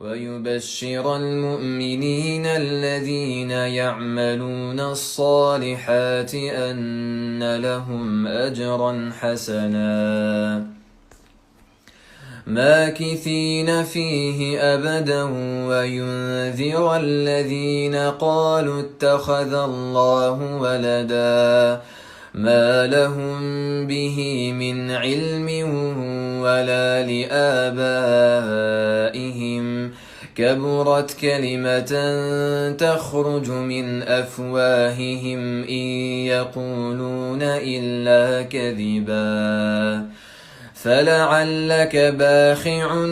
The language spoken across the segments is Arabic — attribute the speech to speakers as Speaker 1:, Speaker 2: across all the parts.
Speaker 1: ويبشر المؤمنين الذين يعملون الصالحات أن لهم أجرا حسنا ماكثين فيه أبدا وينذر الذين قالوا اتخذ الله ولدا ما لهم به من علم ولا لآبائهم كبرت كلمة تخرج من أفواههم إن يقولون إلا كذبا فلعلك باخع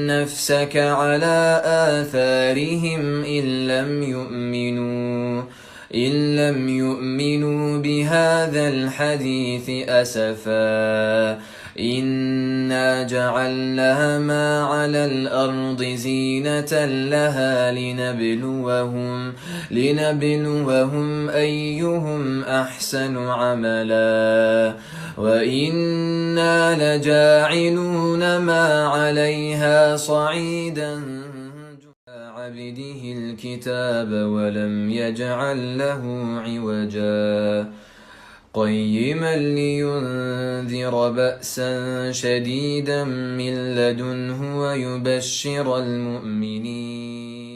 Speaker 1: نفسك على آثارهم إن لم يؤمنوا بهذا الحديث أسفا إنا جعلنا ما على الأرض زينة لها لنبلوهم أيهم أحسن عملا وإنا لجاعلون ما عليها صعيدا عبده الكتاب ولم يجعل له عوجا قيما لينذر بأسا شديدا من لدنه ويبشر المؤمنين